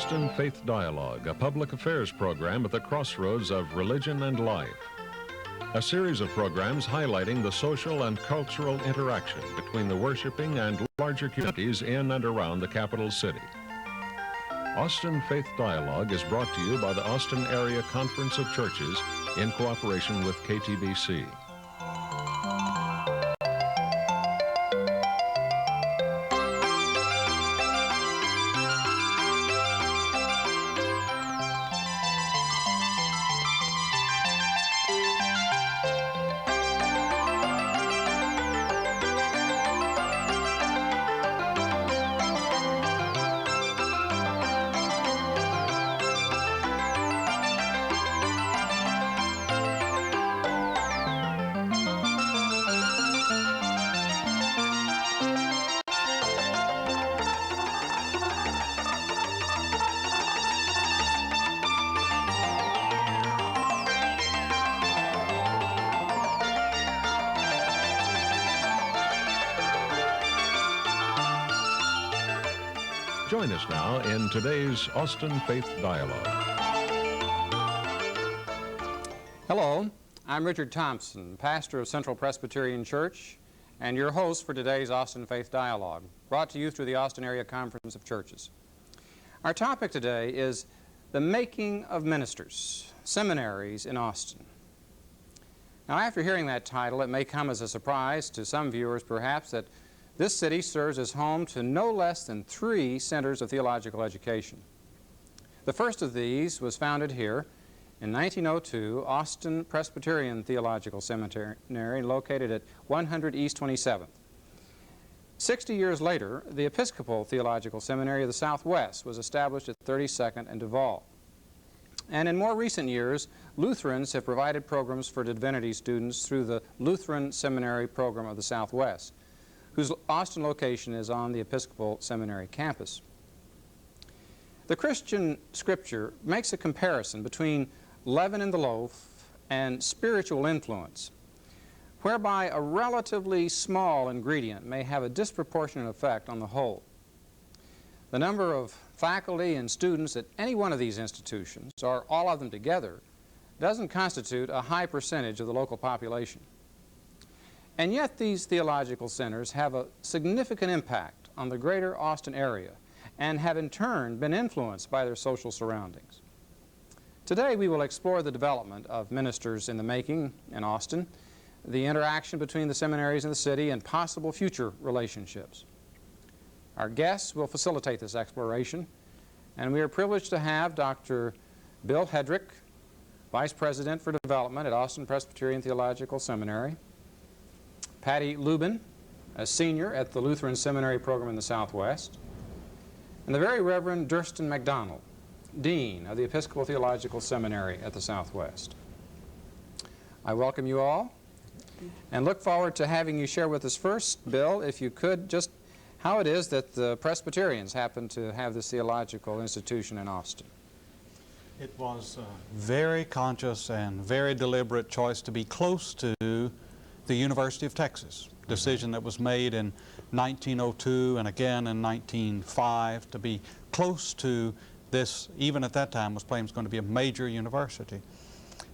Austin Faith Dialogue, a public affairs program at the crossroads of religion and life. A series of programs highlighting the social and cultural interaction between the worshiping and larger communities in and around the capital city. Austin Faith Dialogue is brought to you by the Austin Area Conference of Churches in cooperation with KTBC. Join us now in today's Austin Faith Dialogue. Hello, I'm Richard Thompson, pastor of Central Presbyterian Church, and your host for today's Austin Faith Dialogue, brought to you through the Austin Area Conference of Churches. Our topic today is the making of ministers, seminaries in Austin. Now, after hearing that title, it may come as a surprise to some viewers, perhaps, that this city serves as home to no less than 3 centers of theological education. The first of these was founded here in 1902, Austin Presbyterian Theological Seminary, located at 100 East 27th. 60 years later, the Episcopal Theological Seminary of the Southwest was established at 32nd and Duval. And in more recent years, Lutherans have provided programs for divinity students through the Lutheran Seminary Program of the Southwest, whose Austin location is on the Episcopal Seminary campus. The Christian Scripture makes a comparison between leaven in the loaf and spiritual influence, whereby a relatively small ingredient may have a disproportionate effect on the whole. The number of faculty and students at any one of these institutions, or all of them together, doesn't constitute a high percentage of the local population. And yet these theological centers have a significant impact on the greater Austin area and have in turn been influenced by their social surroundings. Today we will explore the development of ministers in the making in Austin, the interaction between the seminaries and the city, and possible future relationships. Our guests will facilitate this exploration, and we are privileged to have Dr. Bill Hedrick, Vice President for Development at Austin Presbyterian Theological Seminary, Patty Lubin, a senior at the Lutheran Seminary Program in the Southwest, and the Very Reverend Durston McDonald, Dean of the Episcopal Theological Seminary at the Southwest. I welcome you all and look forward to having you share with us first, Bill, if you could, just how it is that the Presbyterians happen to have this theological institution in Austin. It was a very conscious and very deliberate choice to be close to the University of Texas. Decision that was made in 1902 and again in 1905 to be close to this, even at that time was claimed going to be a major university.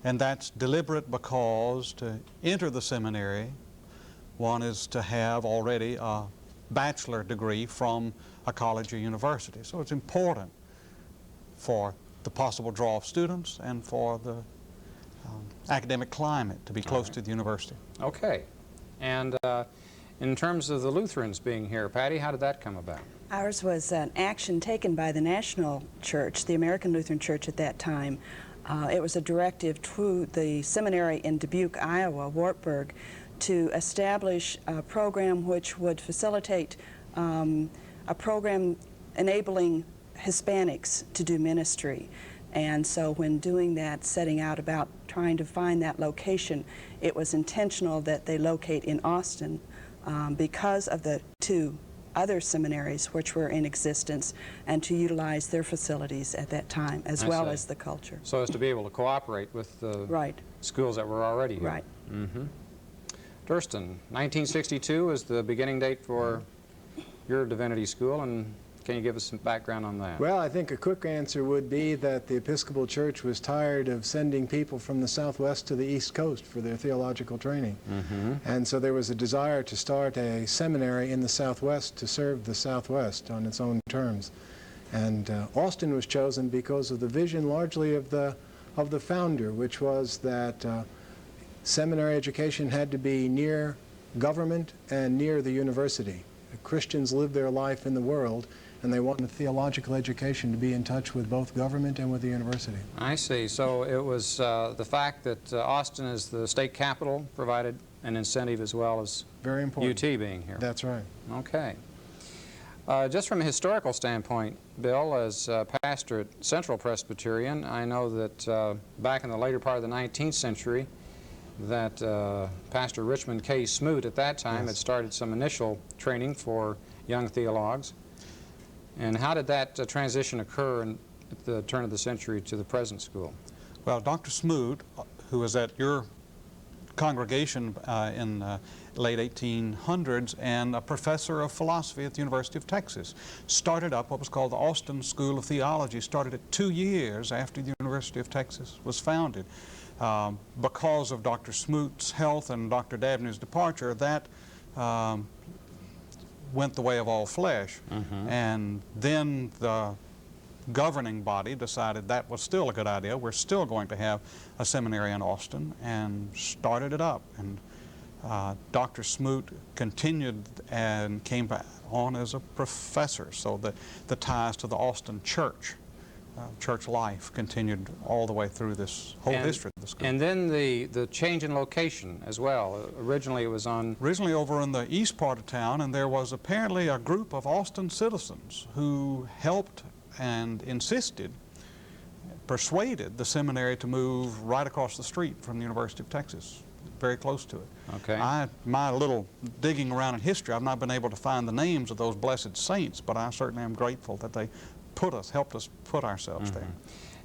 And that's deliberate because to enter the seminary, one is to have already a bachelor degree from a college or university. So it's important for the possible draw of students and for the academic climate to be close to the university. Okay. And in terms of the Lutherans being here, Patty, how did that come about? Ours was an action taken by the National Church, the American Lutheran Church at that time. It was a directive to the seminary in Dubuque, Iowa, Wartburg, to establish a program which would facilitate a program enabling Hispanics to do ministry. And so when doing that, setting out about trying to find that location, it was intentional that they locate in Austin because of the 2 other seminaries which were in existence, and to utilize their facilities at that time, as well as the culture. So as to be able to cooperate with the schools that were already here. Right. Mm-hmm. Durston, 1962 is the beginning date for your divinity school, and Can you give us some background on that? Well, I think a quick answer would be that the Episcopal Church was tired of sending people from the Southwest to the East Coast for their theological training. And so there was a desire to start a seminary in the Southwest to serve the Southwest on its own terms. And Austin was chosen because of the vision largely of the founder, which was that seminary education had to be near government and near the university. Christians live their life in the world, and they want a theological education to be in touch with both government and with the university. I see. So it was the fact that Austin is the state capital provided an incentive, as well as Very important. UT being here. That's right. Okay. Just from a historical standpoint, Bill, as pastor at Central Presbyterian, I know that back in the later part of the 19th century, that Pastor Richmond K. Smoot at that time had started some initial training for young theologues. And how did that transition occur at the turn of the century to the present school? Well, Dr. Smoot, who was at your congregation in late 1800s and a professor of philosophy at the University of Texas, started up what was called the Austin School of Theology, started it 2 years after the University of Texas was founded. Because of Dr. Smoot's health and Dr. Dabney's departure, that went the way of all flesh. And then the governing body decided that was still a good idea. We're still going to have a seminary in Austin, and started it up. And Dr. Smoot continued and came back on as a professor, so the ties to the Austin church, church life, continued all the way through this whole history of the school. And then the change in location as well. Originally it was on... Originally over in the east part of town, and there was apparently a group of Austin citizens who helped and insisted, persuaded the seminary to move right across the street from the University of Texas, very close to it. Okay. My little digging around in history, I've not been able to find the names of those blessed saints, but I certainly am grateful that they helped us put ourselves there.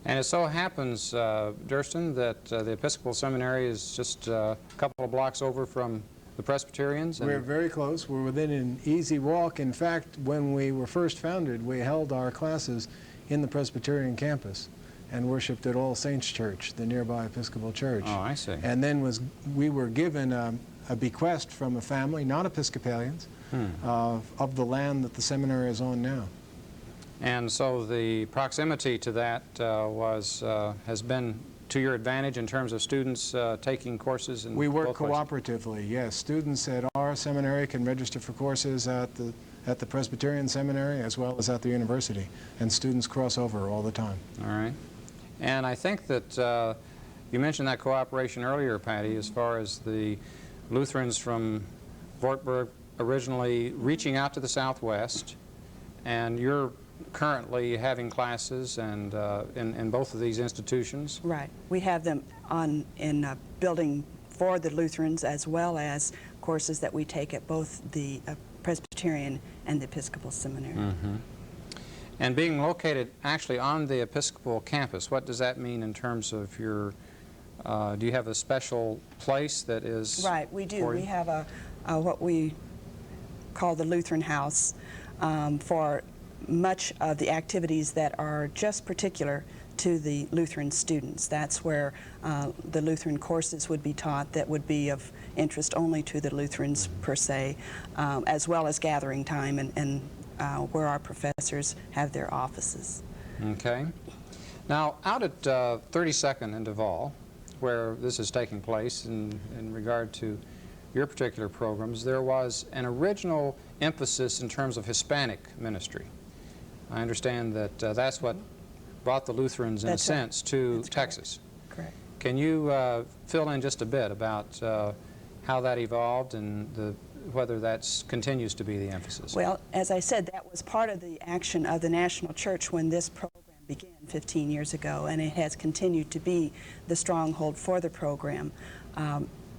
And it so happens, Durston, that the Episcopal Seminary is just a couple of blocks over from the Presbyterians. We're very close. We're within an easy walk. In fact, when we were first founded, we held our classes in the Presbyterian campus and worshiped at All Saints Church, the nearby Episcopal church. Oh, I see. And then we were given a bequest from a family, not Episcopalians, of the land that the seminary is on now. And so the proximity to that has been to your advantage in terms of students taking courses in We work both places? cooperatively, yes. Students at our seminary can register for courses at the Presbyterian Seminary as well as at the university, and students cross over all the time. All right. And I think that you mentioned that cooperation earlier, Patty, as far as the Lutherans from Wartburg originally reaching out to the Southwest, and you're currently having classes and in both of these institutions. Right. We have them in a building for the Lutherans, as well as courses that we take at both the Presbyterian and the Episcopal Seminary. And being located actually on the Episcopal campus, what does that mean in terms of your, do you have a special place that is... Right, we do. We have what we call the Lutheran House for much of the activities that are just particular to the Lutheran students. That's where the Lutheran courses would be taught that would be of interest only to the Lutherans per se, as well as gathering time and where our professors have their offices. Okay. Now, out at 32nd and Duval, where this is taking place in regard to your particular programs, there was an original emphasis in terms of Hispanic ministry. I understand that that's what brought the Lutherans, in a sense, to Texas. Correct. Can you fill in just a bit about how that evolved and whether that continues to be the emphasis? Well, as I said, that was part of the action of the National Church when this program began 15 years ago, and it has continued to be the stronghold for the program.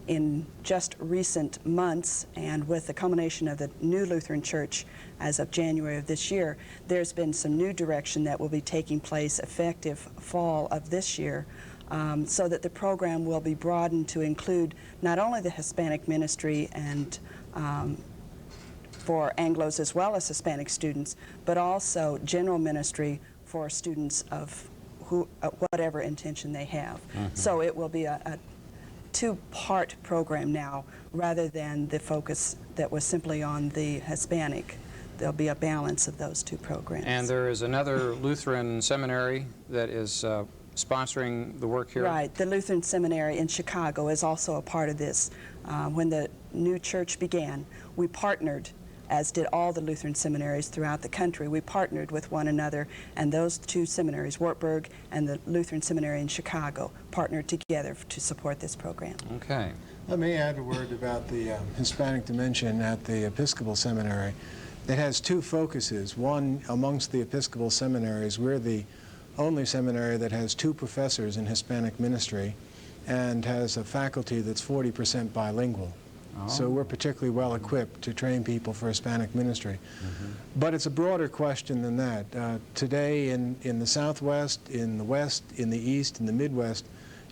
In just recent months, and with the culmination of the new Lutheran Church as of January of this year, there's been some new direction that will be taking place effective fall of this year, so that the program will be broadened to include not only the Hispanic ministry and for Anglos as well as Hispanic students, but also general ministry for students of whatever intention they have. So it will be a two-part program now, rather than the focus that was simply on the Hispanic. There'll be a balance of those two programs. And there is another Lutheran seminary that is sponsoring the work here? Right. The Lutheran Seminary in Chicago is also a part of this. When the new church began, we partnered, as did all the Lutheran seminaries throughout the country. We partnered with one another, and those two seminaries, Wartburg and the Lutheran Seminary in Chicago, partnered together to support this program. Okay. Let me add a word about the Hispanic dimension at the Episcopal Seminary. It has two focuses. One, amongst the Episcopal seminaries, we're the only seminary that has 2 professors in Hispanic ministry and has a faculty that's 40% bilingual. Oh. So we're particularly well equipped to train people for Hispanic ministry. But it's a broader question than that. Today in the Southwest, in the West, in the East, in the Midwest,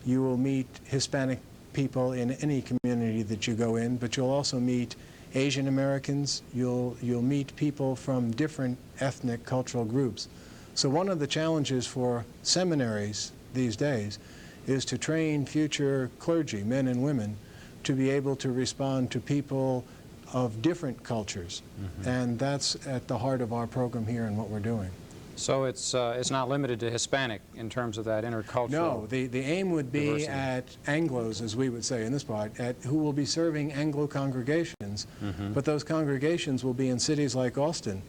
you will meet Hispanic people in any community that you go in, but you'll also meet Asian Americans, you'll meet people from different ethnic cultural groups. So one of the challenges for seminaries these days is to train future clergy, men and women, to be able to respond to people of different cultures. And that's at the heart of our program here and what we're doing. So it's not limited to Hispanic in terms of that intercultural. No, the aim would be diversity. at Anglos, as we would say in this part, who will be serving Anglo congregations, but those congregations will be in cities like Austin,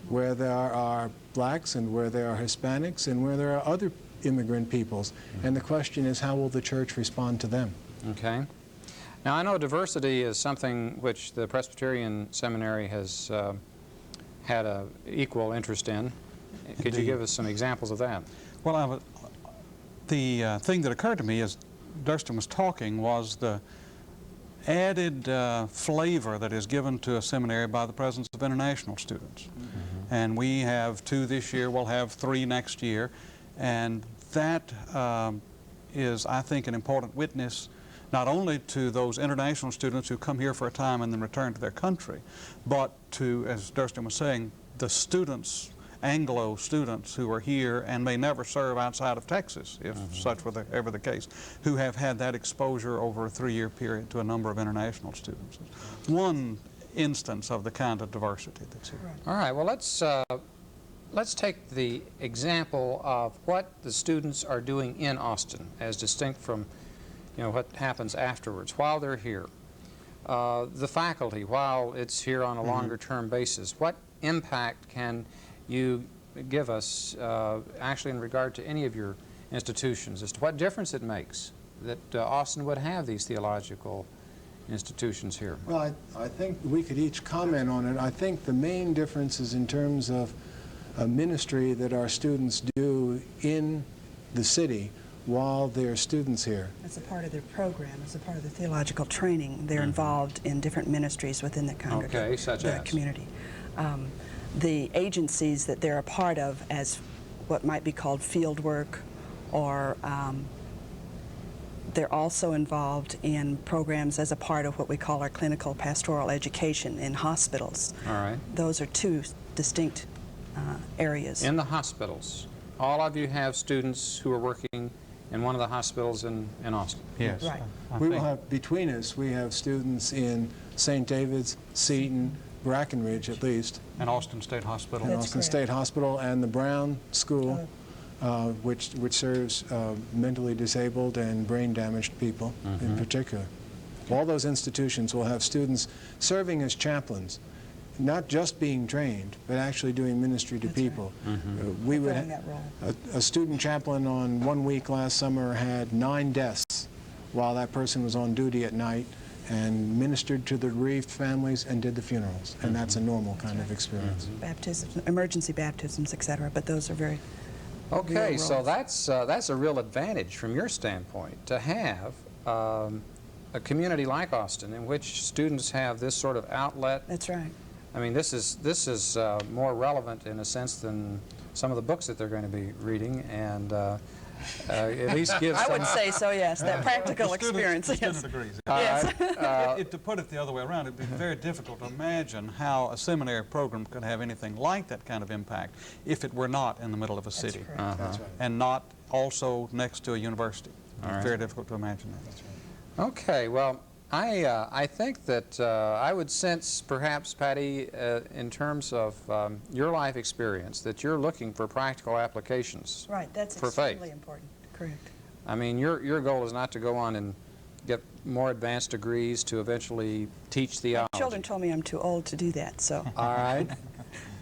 where there are blacks and where there are Hispanics and where there are other immigrant peoples. And the question is, how will the church respond to them? Okay. Now, I know diversity is something which the Presbyterian Seminary has had an equal interest in. Could you give us some examples of that? Well, the thing that occurred to me as Durston was talking was the added flavor that is given to a seminary by the presence of international students. And we have 2 this year, we'll have 3 next year, and that is, I think, an important witness not only to those international students who come here for a time and then return to their country, but to, as Durston was saying, the students, Anglo students who are here and may never serve outside of Texas, if such were ever the case, who have had that exposure over a 3-year period to a number of international students. One instance of the kind of diversity that's here. All right, well, let's take the example of what the students are doing in Austin as distinct from, you know, what happens afterwards while they're here. The faculty, while it's here on a longer-term basis, what impact can you give us actually in regard to any of your institutions as to what difference it makes that Austin would have these theological institutions here? Well, I think we could each comment on it. I think the main difference is in terms of a ministry that our students do in the city while they're students here. As a part of their program, as a part of the theological training, they're involved in different ministries within the congregation, Okay, such the as? community. The agencies that they're a part of as what might be called field work, or they're also involved in programs as a part of what we call our clinical pastoral education in hospitals. All right. Those are 2 distinct areas. In the hospitals, all of you have students who are working in one of the hospitals in Austin. Yes. Right. I We will think. have, between us, we have students in St. David's, Seton, Brackenridge at least, And Austin State Hospital. and That's Austin correct. State Hospital, and the Brown School, which serves mentally disabled and brain damaged people in particular. All those institutions will have students serving as chaplains, not just being trained, but actually doing ministry to people. We would Fulfilling that role. a student chaplain on 1 week last summer had 9 deaths while that person was on duty at night, and ministered to the bereaved families and did the funerals. And that's a normal kind of experience. Baptisms, emergency baptisms, etc. But those are very Okay, real so roles. that's a real advantage from your standpoint to have a community like Austin in which students have this sort of outlet. That's right. I mean, this is more relevant in a sense than some of the books that they're going to be reading, and at least give I some... would say so, yes, that practical experience. The Yes. student agrees. Yes. To put it the other way around, it'd be very difficult to imagine how a seminary program could have anything like that kind of impact if it were not in the middle of a city correct. That's right. and not also next to a university. All It's right. very difficult to imagine that. That's right. Okay, well, I think that I would sense perhaps, Patty, in terms of your life experience, that you're looking for practical applications. Right, that's For faith. extremely important. Correct. I mean, your goal is not to go on and get more advanced degrees to eventually teach theology. My children told me I'm too old to do that, so All right.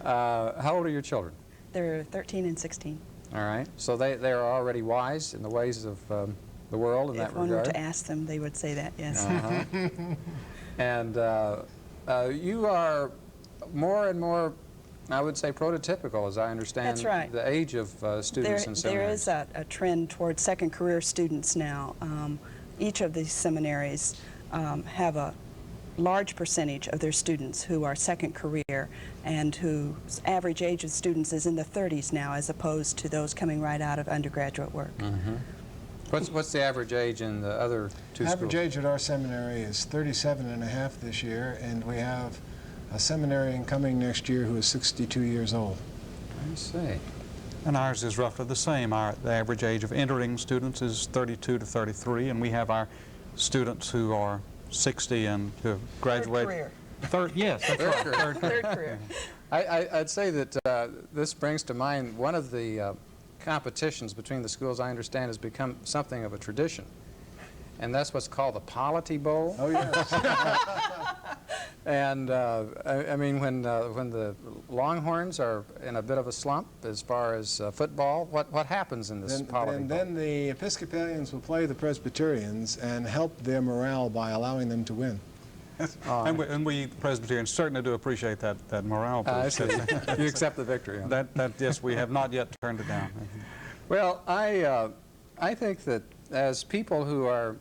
How old are your children? they're 13 and 16. All right. So they are already wise in the ways of the world in that If one were regard. to ask them, they would say that, yes. Uh-huh. And you are more and more, I would say, prototypical, as I understand That's right. the age of students in There seminaries. is a trend toward second career students now. Each of these seminaries have a large percentage of their students who are second career and whose average age of students is in the 30s now, as opposed to those coming right out of undergraduate work. Mm-hmm. What's the average age in the other two Average schools? age at our seminary is 37 and a half this year, and we have a seminarian coming next year who is 62 years old. I see. And ours is roughly the same. The average age of entering students is 32 to 33, and we have our students who are 60 and who have graduated. Third career. Yes, that's right. career. Third career. Third career. I'd say that this brings to mind one of the competitions between the schools, I understand, has become something of a tradition. And that's what's called the Polity Bowl. Oh, yes. And I mean, when the Longhorns are in a bit of a slump as far as football, what happens in this Polity Bowl? Then the Episcopalians will play the Presbyterians and help their morale by allowing them to win. And we Presbyterians certainly do appreciate that morale I boost. see. You accept the victory. Huh? Yes, we have not yet turned it down. Well, I think that as people who are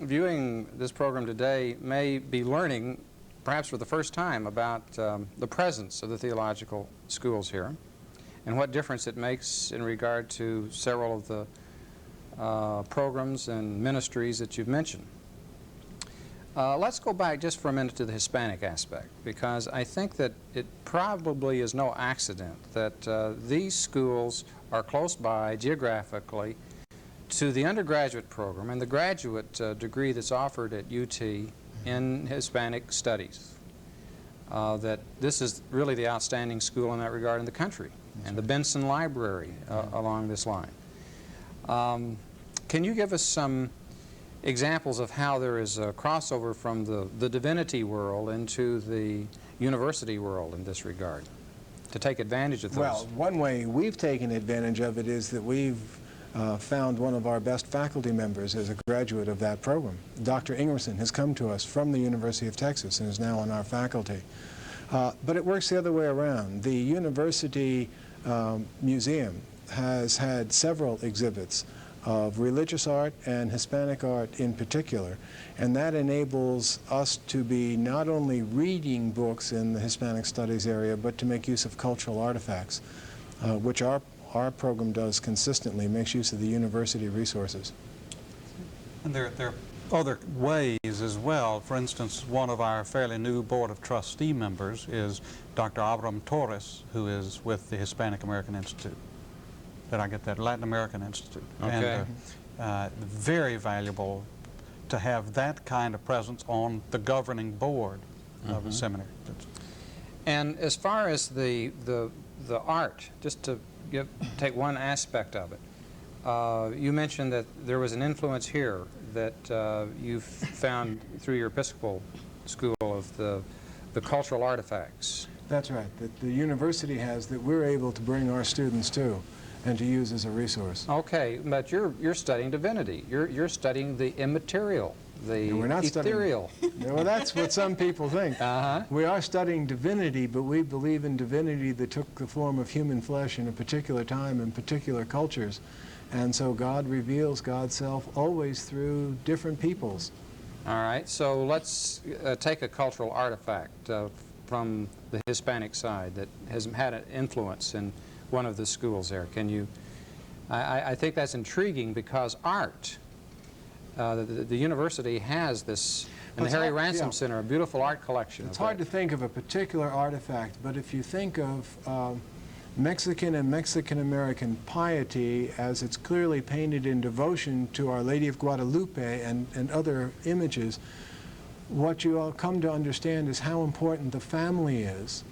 viewing this program today may be learning, perhaps for the first time, about the presence of the theological schools here and what difference it makes in regard to several of the programs and ministries that you've mentioned. Let's go back just for a minute to the Hispanic aspect, because I think that it probably is no accident that these schools are close by geographically to the undergraduate program and the graduate degree that's offered at UT in Hispanic Studies. That this is really the outstanding school in that regard in the country, and the Benson Library along this line. Can you give us some examples of how there is a crossover from the divinity world into the university world in this regard, to take advantage of those? Well, one way we've taken advantage of it is that we've found one of our best faculty members as a graduate of that program. Dr. Ingerson has come to us from the University of Texas and is now on our faculty. But it works the other way around. The University Museum has had several exhibits of religious art and Hispanic art in particular, and that enables us to be not only reading books in the Hispanic studies area, but to make use of cultural artifacts, which our program does consistently, makes use of the university resources. And there are other ways as well. For instance, one of our fairly new Board of Trustee members is Dr. Abram Torres, who is with the Hispanic American Institute. Did I get that? Latin American Institute. Okay. And very valuable to have that kind of presence on the governing board of a seminary. And as far as the art, just to take one aspect of it, you mentioned that there was an influence here that you found through your Episcopal school of the cultural artifacts. That's right, that the university has, that we're able to bring our students to and to use as a resource. Okay, but you're studying divinity. You're studying the immaterial, the We're not ethereal. Studying, well, that's what some people think. Uh-huh. We are studying divinity, but we believe in divinity that took the form of human flesh in a particular time in particular cultures. And so God reveals God's self always through different peoples. All right, so let's take a cultural artifact from the Hispanic side that has had an influence in one of the schools there. Can you I think that's intriguing because art, the university has this, in the Harry Ransom Center, a beautiful art collection. It's hard to think of a particular artifact, but if you think of Mexican and Mexican-American piety as it's clearly painted in devotion to Our Lady of Guadalupe and other images, what you all come to understand is how important the family is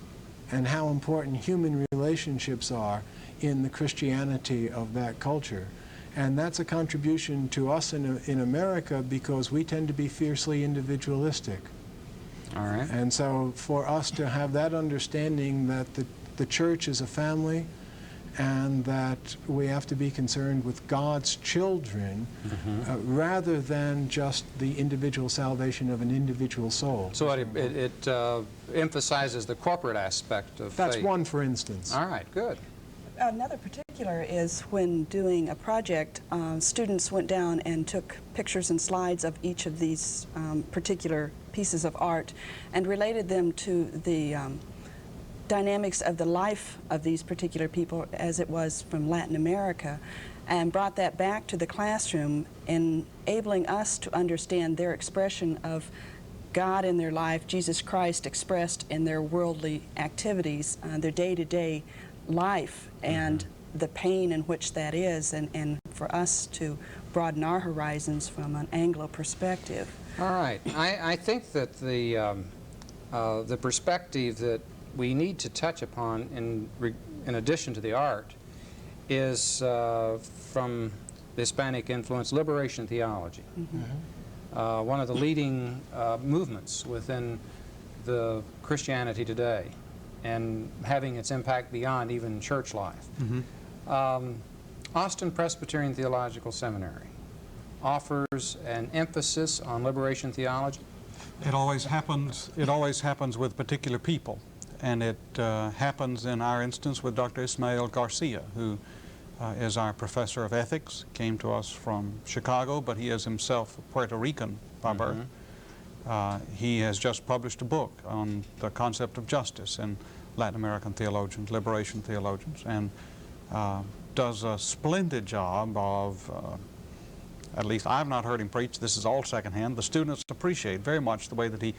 and how important human relationships are in the Christianity of that culture. And that's a contribution to us in America because we tend to be fiercely individualistic. All right. And so for us to have that understanding that the church is a family and that we have to be concerned with God's children rather than just the individual salvation of an individual soul. So it emphasizes the corporate aspect of faith. That's one, for instance. All right, good. Another particular is when doing a project, students went down and took pictures and slides of each of these particular pieces of art and related them to the dynamics of the life of these particular people as it was from Latin America, and brought that back to the classroom, enabling us to understand their expression of God in their life, Jesus Christ expressed in their worldly activities, their day-to-day life, and the pain in which that is, and for us to broaden our horizons from an Anglo perspective. All right. I think that the perspective that we need to touch upon in addition to the art is from the Hispanic influence, liberation theology. One of the leading movements within the Christianity today, and having its impact beyond even church life. Austin Presbyterian Theological Seminary offers an emphasis on liberation theology. It always happens with particular people, and it happens in our instance with Dr. Ismael Garcia, who is our professor of ethics, came to us from Chicago, but he is himself Puerto Rican by birth. He has just published a book on the concept of justice in Latin American theologians, liberation theologians, and does a splendid job of, at least I've not heard him preach, this is all secondhand, the students appreciate very much the way that he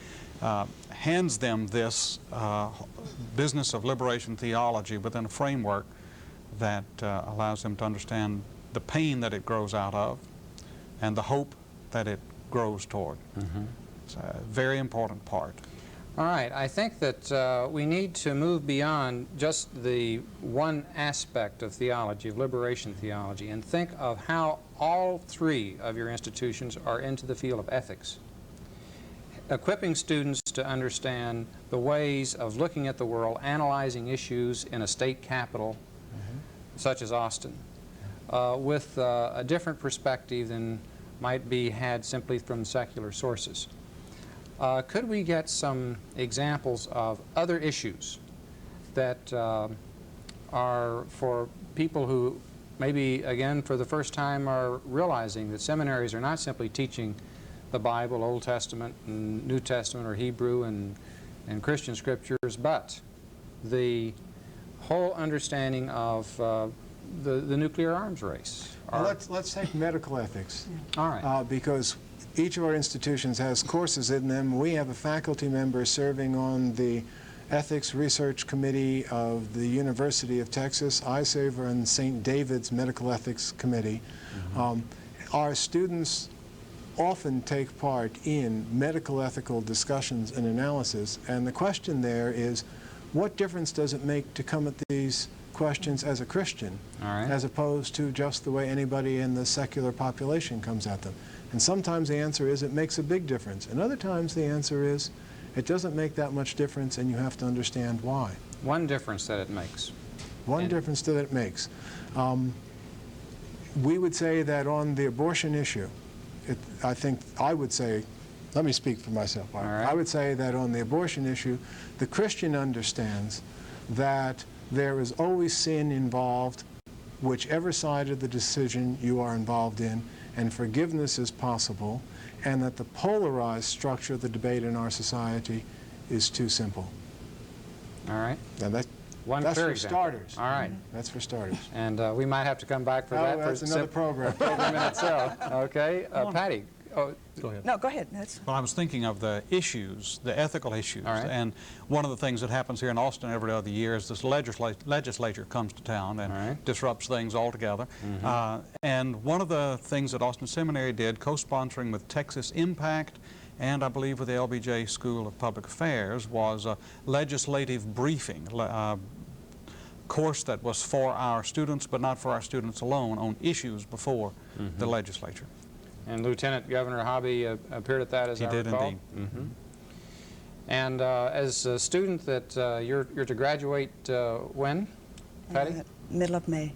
hands them this business of liberation theology within a framework that allows them to understand the pain that it grows out of and the hope that it grows toward. It's a very important part. All right. I think that we need to move beyond just the one aspect of theology, of liberation theology, and think of how all three of your institutions are into the field of ethics, equipping students to understand the ways of looking at the world, analyzing issues in a state capital such as Austin, with a different perspective than might be had simply from secular sources. Could we get some examples of other issues that are for people who maybe, again, for the first time are realizing that seminaries are not simply teaching the Bible, Old Testament and New Testament, or Hebrew and Christian scriptures, but the whole understanding of the nuclear arms race? Well, let's take medical ethics. All right. Because each of our institutions has courses in them. We have a faculty member serving on the Ethics Research Committee of the University of Texas. I serve on St. David's Medical Ethics Committee. Our students often take part in medical ethical discussions and analysis, and the question there is, what difference does it make to come at these questions as a Christian, as opposed to just the way anybody in the secular population comes at them? And sometimes the answer is it makes a big difference, and other times the answer is it doesn't make that much difference, and you have to understand why. One difference that it makes. One difference that it makes. We would say that on the abortion issue, I would say, let me speak for myself. I would say that on the abortion issue, the Christian understands that there is always sin involved, whichever side of the decision you are involved in, and forgiveness is possible, and that the polarized structure of the debate in our society is too simple. All right. And One That's clear for example. starters. All right. That's for starters. And we might have to come back for Oh, that. that's for another program. program in itself. Okay. Patty. Oh, Go ahead. No, go ahead. That's Well, I was thinking of the issues, the ethical issues. All right. And one of the things that happens here in Austin every other year is this legislature comes to town and All right. disrupts things altogether. And one of the things that Austin Seminary did, co-sponsoring with Texas Impact and I believe with the LBJ School of Public Affairs, was a legislative briefing course that was for our students, but not for our students alone, on issues before the legislature. and Lieutenant Governor Hobby appeared at that, as I did recall. indeed. And as a student that you're to graduate when, Patty? middle of May.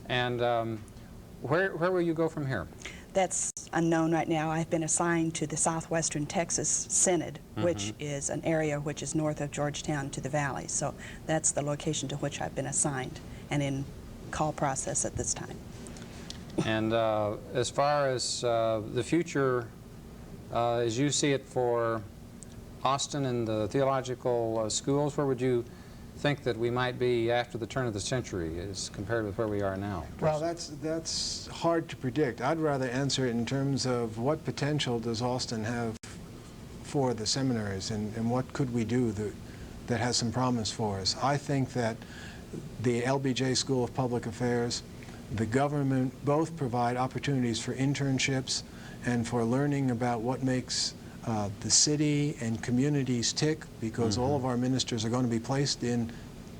And where will you go from here? That's unknown right now. I've been assigned to the Southwestern Texas Synod, which is an area which is north of Georgetown to the valley. So that's the location to which I've been assigned and in call process at this time. And as far as the future, as you see it for Austin and the theological schools, where would you think that we might be after the turn of the century as compared with where we are now? Well, that's hard to predict. I'd rather answer it in terms of what potential does Austin have for the seminaries, and what could we do that has some promise for us. I think that the LBJ School of Public Affairs, the government both provide opportunities for internships and for learning about what makes the city and communities tick, because all of our ministers are going to be placed in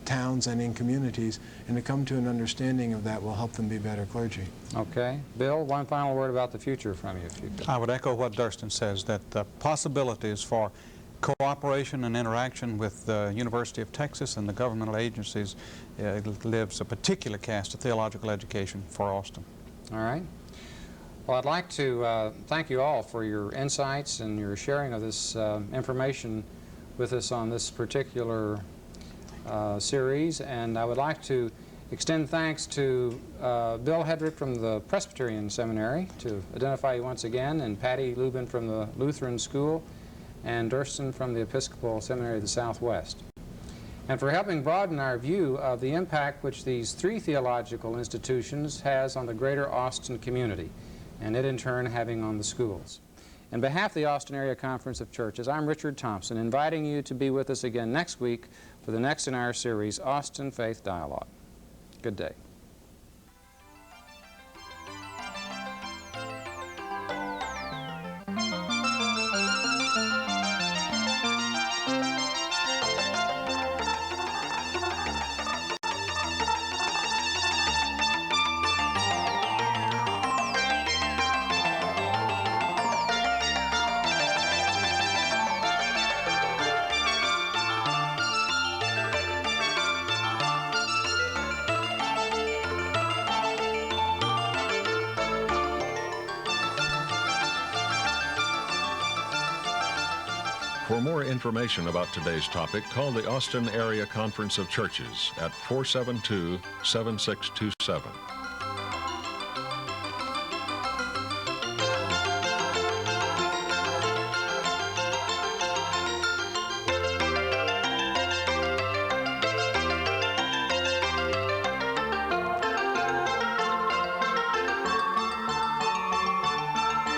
towns and in communities, and to come to an understanding of that will help them be better clergy. Okay. Bill, one final word about the future from you, if you could. I would echo what Durston says, that the possibilities for cooperation and interaction with the University of Texas and the governmental agencies lives a particular cast of theological education for Austin. All right. Well, I'd like to thank you all for your insights and your sharing of this information with us on this particular series. And I would like to extend thanks to Bill Hedrick from the Presbyterian Seminary, to identify you once again, and Patty Lubin from the Lutheran School, and Durston from the Episcopal Seminary of the Southwest, and for helping broaden our view of the impact which these three theological institutions has on the greater Austin community, and it in turn having on the schools. On behalf of the Austin Area Conference of Churches, I'm Richard Thompson, inviting you to be with us again next week for the next in our series, Austin Faith Dialogue. Good day. For more information about today's topic, call the Austin Area Conference of Churches at 472-7627.